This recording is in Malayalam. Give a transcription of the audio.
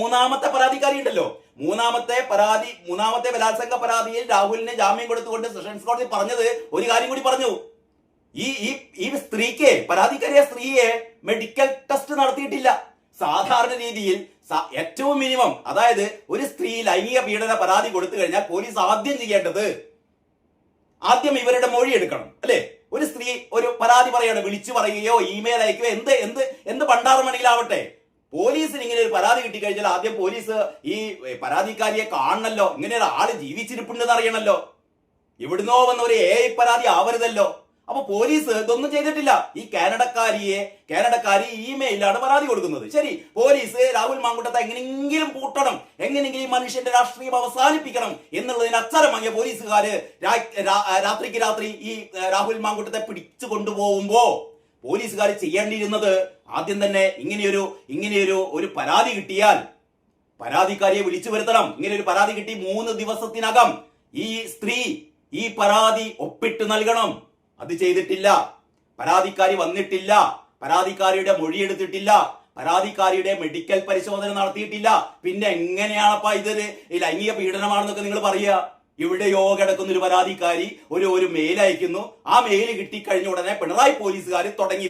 മൂന്നാമത്തെ പരാതിക്കാരി ഉണ്ടല്ലോ, മൂന്നാമത്തെ ബലാത്സംഗ പരാതിയിൽ രാഹുലിന് ജാമ്യം കൊടുത്തുകൊണ്ട് സെഷൻസ് കോടതി പറഞ്ഞത് ഒരു കാര്യം കൂടി പറഞ്ഞു. ഈ സ്ത്രീക്ക്, പരാതിക്കാരിയ സ്ത്രീയെ മെഡിക്കൽ ടെസ്റ്റ് നടത്തിയിട്ടില്ല. സാധാരണ രീതിയിൽ ഏറ്റവും മിനിമം, അതായത് ഒരു സ്ത്രീ ലൈംഗിക പീഡന പരാതി കൊടുത്തു കഴിഞ്ഞാൽ പോലീസ് ആദ്യം ചെയ്യേണ്ടത് ഇവരുടെ മൊഴി എടുക്കണം, അല്ലെ? ഒരു സ്ത്രീ ഒരു പരാതി പറയാണ്, വിളിച്ചു പറയുകയോ ഇമെയിൽ അയക്കുകയോ എന്ത് പണ്ടാറുമണിയിലാവട്ടെ, പോലീസിന് ഇങ്ങനെ ഒരു പരാതി കിട്ടിക്കഴിഞ്ഞാൽ ആദ്യം പോലീസ് ഈ പരാതിക്കാരിയെ കാണണല്ലോ, ഇങ്ങനെ ഒരാള് ജീവിച്ചിരിപ്പുണ്ടെന്ന് അറിയണല്ലോ, എവിടുന്നോ വന്ന ഒരു പരാതി ആവരുതല്ലോ. അപ്പൊ പോലീസ് ഇതൊന്നും ചെയ്തിട്ടില്ല. ഈ കാനഡക്കാരി ഇമെയിലാണ് പരാതി കൊടുക്കുന്നത്. ശരി, പോലീസ് രാഹുൽ മാങ്കൂട്ടത്തെ എങ്ങനെയെങ്കിലും പൂട്ടണം, എങ്ങനെയെങ്കിലും ഈ മനുഷ്യന്റെ രാഷ്ട്രീയം അവസാനിപ്പിക്കണം എന്നുള്ളതിന് അച്ചരമായ പോലീസുകാര് രാത്രിക്ക് രാത്രി ഈ രാഹുൽ മാങ്കൂട്ടത്തെ പിടിച്ചു കൊണ്ടുപോകുമ്പോ പോലീസുകാർ ചെയ്യേണ്ടിയിരുന്നത് ആദ്യം തന്നെ ഇങ്ങനെയൊരു പരാതി കിട്ടിയാൽ പരാതിക്കാരിയെ വിളിച്ചു വരുത്തണം. ഇങ്ങനെ ഒരു പരാതി കിട്ടി 3 ദിവസത്തിനകം ഈ സ്ത്രീ ഈ പരാതി ഒപ്പിട്ട് നൽകണം. അത് ചെയ്തിട്ടില്ല. പരാതിക്കാരി വന്നിട്ടില്ല, പരാതിക്കാരിയുടെ മൊഴിയെടുത്തിട്ടില്ല, പരാതിക്കാരിയുടെ മെഡിക്കൽ പരിശോധന നടത്തിയിട്ടില്ല. പിന്നെ എങ്ങനെയാണപ്പാ ഇതൊരു ലൈംഗിക പീഡനമാണെന്നൊക്കെ നിങ്ങൾ പറയുക? എവിടെയോ കിടക്കുന്ന ഒരു പരാതിക്കാരി ഒരു മെയിൽ അയക്കുന്നു. ആ മെയിൽ കിട്ടിക്കഴിഞ്ഞ ഉടനെ പിണറായി പോലീസുകാർ തുടങ്ങി